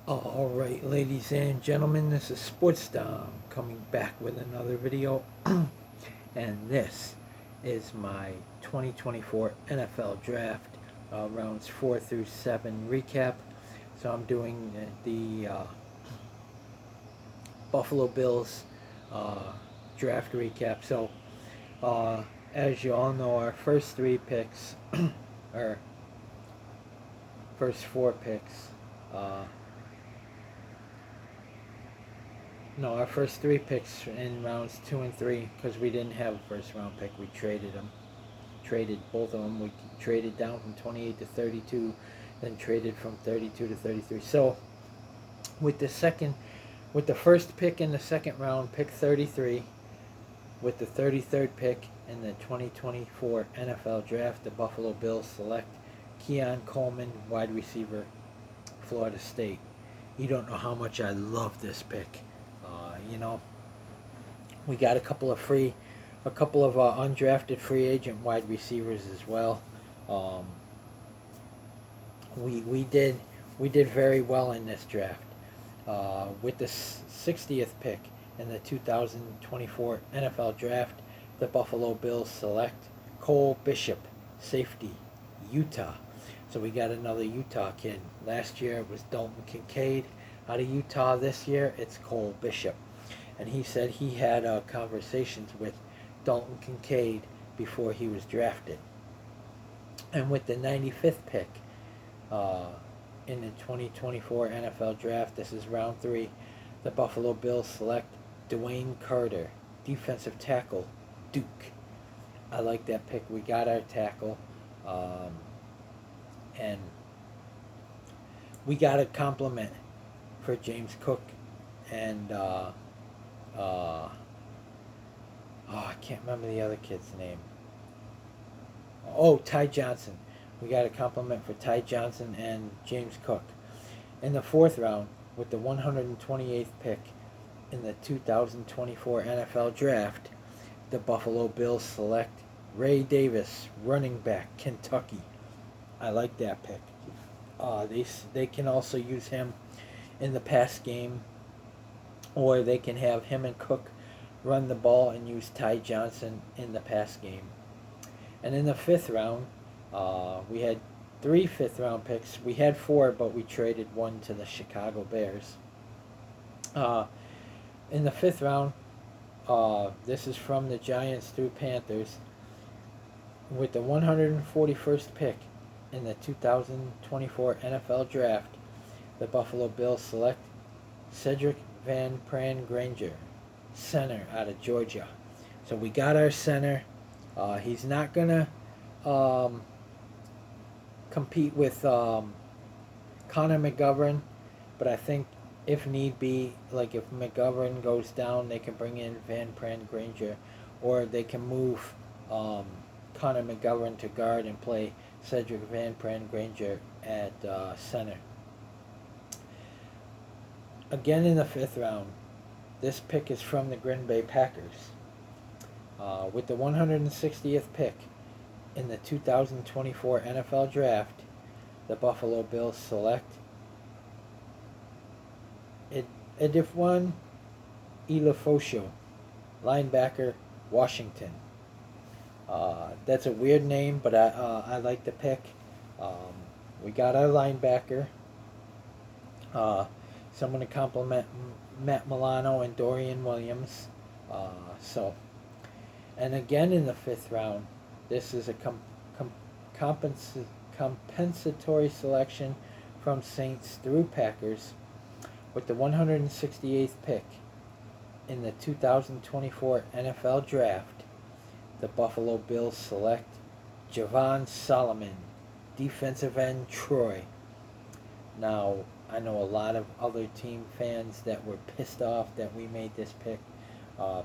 Alright, ladies and gentlemen, this is Sports Dom coming back with another video. And this is my 2024 NFL Draft, rounds 4 through 7 recap. So I'm doing the Buffalo Bills draft recap. So, as you all know, our first three picks, or first four picks, uh, no, our first three picks in rounds 2 and 3, because we didn't have a first round pick, we traded them. Traded both of them. We traded down from 28 to 32, then traded from 32 to 33. So, with the first pick in the second round, pick 33, with the 33rd pick in the 2024 NFL Draft, the Buffalo Bills select Keon Coleman, wide receiver, Florida State. You don't know how much I love this pick. We got a couple of undrafted free agent wide receivers as well. Um, we did very well in this draft. With the 60th pick in the 2024 NFL Draft, the Buffalo Bills select Cole Bishop, safety, Utah. So we got another Utah kid. Last year it was Dalton Kincaid out of Utah. This year it's Cole Bishop. And he said he had conversations with Dalton Kincaid before he was drafted. And with the 95th pick uh, in the 2024 NFL Draft, this is round 3, the Buffalo Bills select Dwayne Carter, defensive tackle, Duke. I like that pick. We got our tackle. And we got a compliment for James Cook and I can't remember the other kid's name. Oh, Ty Johnson. We got a compliment for Ty Johnson and James Cook. In the fourth round, with the 128th pick in the 2024 NFL Draft, the Buffalo Bills select Ray Davis, running back, Kentucky. I like that pick. They can also use him in the pass game, or they can have him and Cook run the ball and use Ty Johnson in the pass game. And in the fifth round, we had 3 fifth-round picks. We had 4, but we traded one to the Chicago Bears. In the fifth round, this is from the Giants through Panthers. With the 141st pick in the 2024 NFL Draft, the Buffalo Bills select Cedric Van Pran Granger, center out of Georgia. So we got our center. He's not going to compete with Connor McGovern, but I think if need be, like if McGovern goes down, they can bring in Van Pran Granger, or they can move Connor McGovern to guard and play Cedric Van Pran Granger at center. Again in the fifth round, this pick is from the Green Bay Packers. With the 160th pick in the 2024 NFL Draft, the Buffalo Bills select Edifwan Ilafosho, linebacker, Washington. That's a weird name, but I like the pick. We got our linebacker. Someone to compliment Matt Milano and Dorian Williams. And again in the fifth round, this is a compensatory selection from Saints through Packers. With the 168th pick in the 2024 NFL Draft, the Buffalo Bills select Javon Solomon, defensive end, Troy. Now, I know a lot of other team fans that were pissed off that we made this pick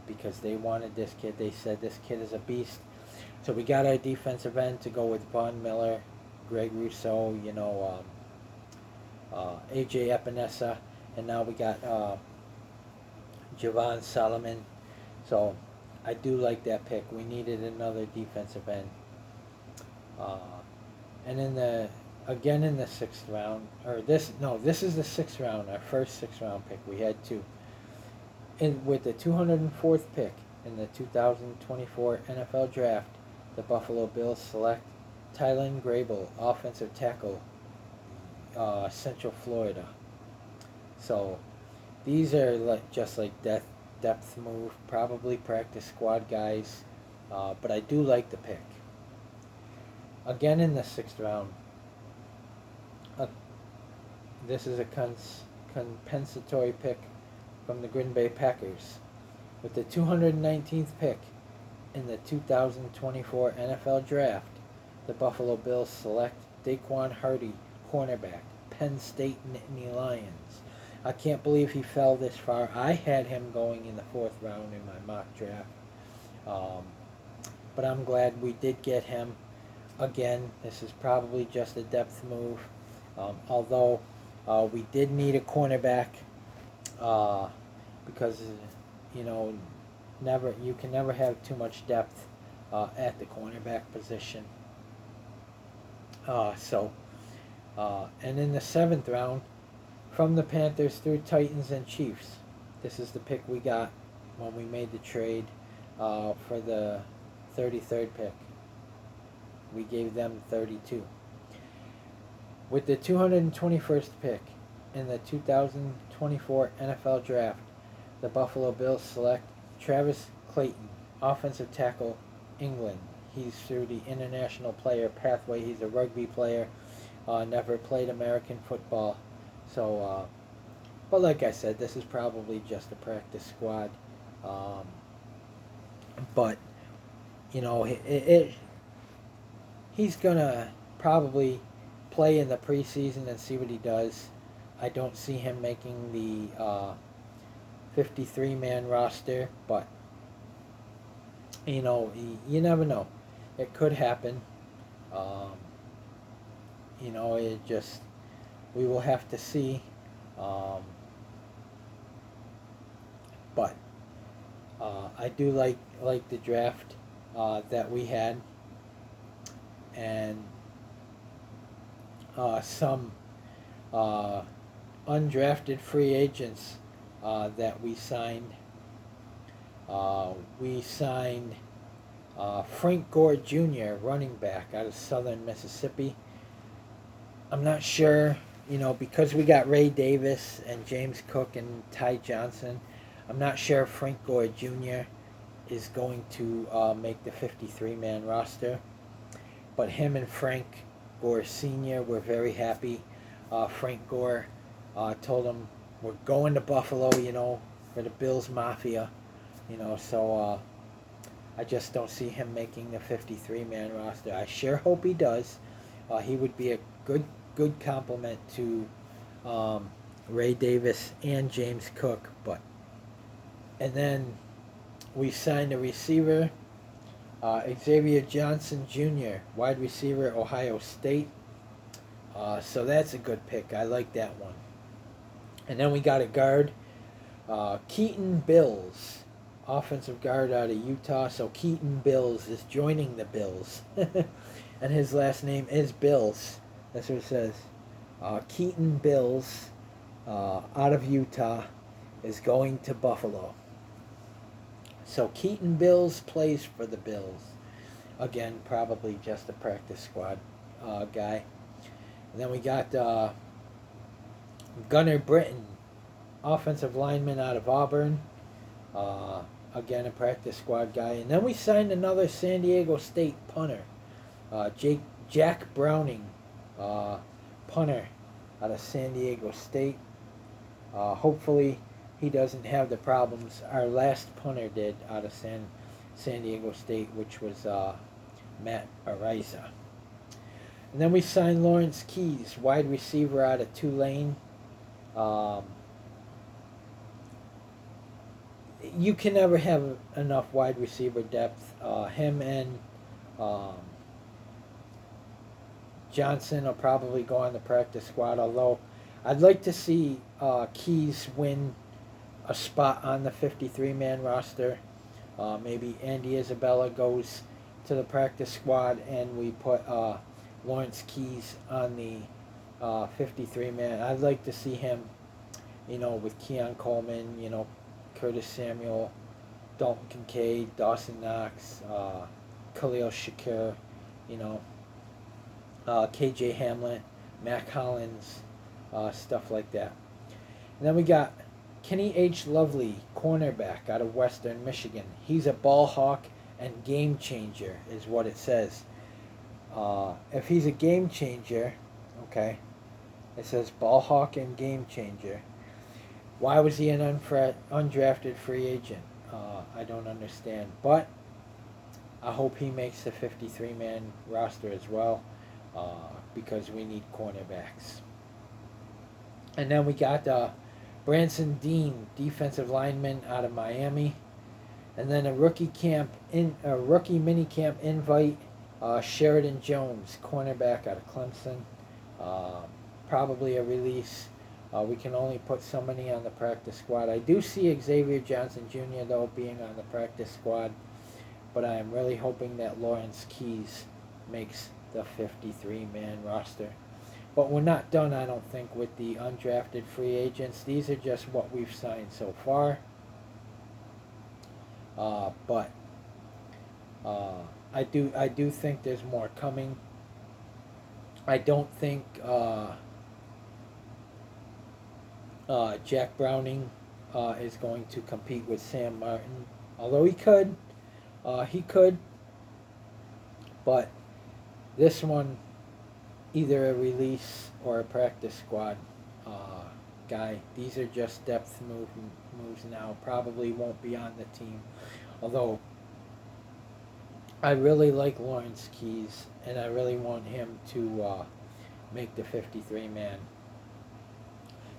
because they wanted this kid. They said this kid is a beast. So we got our defensive end to go with Von Miller, Greg Rousseau, AJ Epinesa, and now we got Javon Solomon. So I do like that pick. We needed another defensive end. And in the again in the 6th round, or this is the 6th round, our first 6th round pick. We had two. With the 204th pick in the 2024 NFL Draft, the Buffalo Bills select Tylen Grable, offensive tackle, Central Florida. So these are just like depth move, probably practice squad guys, but I do like the pick. Again in the 6th round, this is a compensatory pick from the Green Bay Packers. With the 219th pick in the 2024 NFL Draft, the Buffalo Bills select Daquan Hardy, cornerback, Penn State Nittany Lions. I can't believe he fell this far. I had him going in the 4th round in my mock draft. But I'm glad we did get him. Again, this is probably just a depth move. Although we did need a cornerback because you can never have too much depth at the cornerback position. And in the 7th round, from the Panthers through Titans and Chiefs, this is the pick we got when we made the trade for the 33rd pick. We gave them 32. With the 221st pick in the 2024 NFL Draft, the Buffalo Bills select Travis Clayton, offensive tackle, England. He's through the international player pathway. He's a rugby player, never played American football. So, but like I said, this is probably just a practice squad. But, he's going to probably play in the preseason and see what he does. I don't see him making the 53-man roster, but, you never know. It could happen. We will have to see. But I do like the draft that we had, and some undrafted free agents that we signed. We signed Frank Gore Jr., running back out of Southern Mississippi. I'm not sure, because we got Ray Davis and James Cook and Ty Johnson, I'm not sure if Frank Gore Jr. is going to make the 53-man roster. But him and Frank Gore Sr. were very happy. Frank Gore told him, we're going to Buffalo, for the Bills Mafia. So I just don't see him making the 53-man roster. I sure hope he does. He would be a good compliment to Ray Davis and James Cook. And then we signed a receiver, Xavier Johnson Jr., wide receiver, Ohio State. So that's a good pick. I like that one. And then we got a guard, Keaton Bills, offensive guard out of Utah. So Keaton Bills is joining the Bills. And his last name is Bills. That's what it says. Keaton Bills, out of Utah, is going to Buffalo. So Keaton Bills plays for the Bills. Again, probably just a practice squad guy. And then we got Gunnar Britton, offensive lineman out of Auburn. Again, a practice squad guy. And then we signed another San Diego State punter, Jack Browning, punter out of San Diego State. Hopefully he doesn't have the problems our last punter did out of San Diego State, which was Matt Ariza. And then we signed Lawrence Keys, wide receiver out of Tulane. You can never have enough wide receiver depth. Him and Johnson will probably go on the practice squad, although I'd like to see Keys win a spot on the 53-man roster. Maybe Andy Isabella goes to the practice squad and we put Lawrence Keys on the 53 man. I'd like to see him, with Keon Coleman, Curtis Samuel, Dalton Kincaid, Dawson Knox, Khalil Shakir, you know, KJ Hamlet, Mac Hollins, stuff like that. And then we got Kenny H. Lovely, cornerback out of Western Michigan. He's a ball hawk and game changer, is what it says. If he's a game changer, okay, it says ball hawk and game changer. Why was he an undrafted free agent? I don't understand. But I hope he makes the 53-man roster as well, because we need cornerbacks. And then we got Branson Dean, defensive lineman out of Miami, and then a rookie mini camp invite, Sheridan Jones, cornerback out of Clemson. Probably a release. We can only put so many on the practice squad. I do see Xavier Johnson Jr. though being on the practice squad, but I am really hoping that Lawrence Keys makes the 53-man roster. But we're not done, I don't think, with the undrafted free agents. These are just what we've signed so far. But I do think there's more coming. I don't think Jack Browning is going to compete with Sam Martin, although he could. But this one, either a release or a practice squad guy. These are just depth moves now. Probably won't be on the team. Although I really like Lawrence Keys, and I really want him to make the 53-man.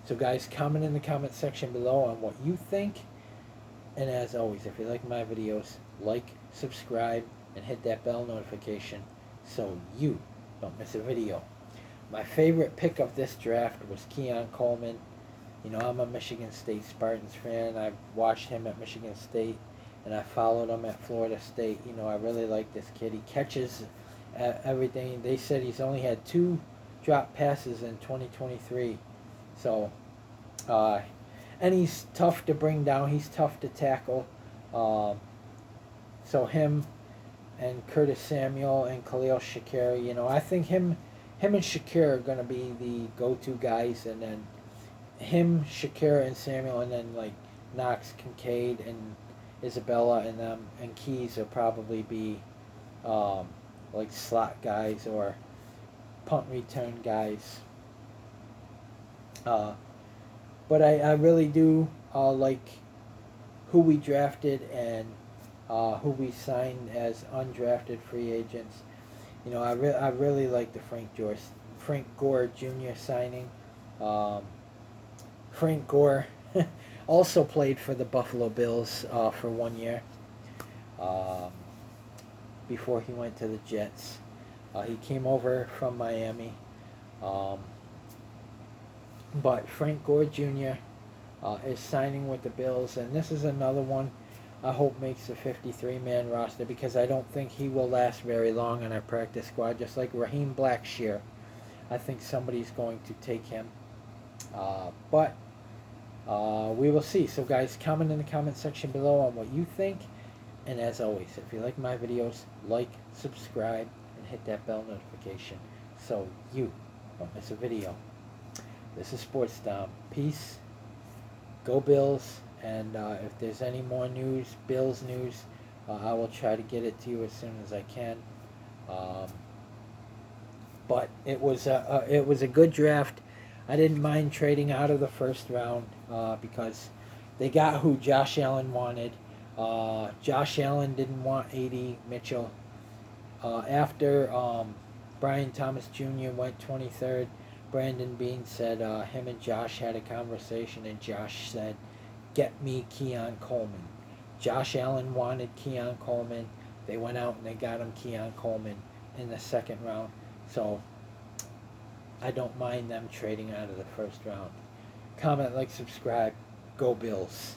So guys, comment in the comment section below on what you think. And as always, if you like my videos, like, subscribe, and hit that bell notification so you don't miss a video. My favorite pick of this draft was Keon Coleman. I'm a Michigan State Spartans fan. I've watched him at Michigan State, and I followed him at Florida State. I really like this kid. He catches everything. They said he's only had 2 drop passes in 2023. So, and he's tough to bring down. He's tough to tackle. So him and Curtis Samuel and Khalil Shakir, I think him and Shakir are going to be the go-to guys, and then him, Shakir, and Samuel, and then like Knox, Kincaid, and Isabella, and them, and Keys will probably be like slot guys or punt return guys. But I really do like who we drafted and who we signed as undrafted free agents. I really like the Frank Gore Jr. signing. Frank Gore also played for the Buffalo Bills for 1 year before he went to the Jets. He came over from Miami. But Frank Gore Jr. Is signing with the Bills, and this is another one I hope makes the 53-man roster, because I don't think he will last very long on our practice squad, just like Raheem Blackshear. I think somebody's going to take him. But we will see. So guys, comment in the comment section below on what you think. And as always, if you like my videos, like, subscribe, and hit that bell notification so you don't miss a video. This is Sports Dom. Peace. Go Bills. And if there's any more news, Bills news, I will try to get it to you as soon as I can. But it was a good draft. I didn't mind trading out of the first round because they got who Josh Allen wanted. Josh Allen didn't want A.D. Mitchell. After Brian Thomas Jr. went 23rd, Brandon Beane said him and Josh had a conversation, and Josh said, "Get me Keon Coleman." Josh Allen wanted Keon Coleman. They went out and they got him Keon Coleman in the second round. So I don't mind them trading out of the first round. Comment, like, subscribe. Go Bills.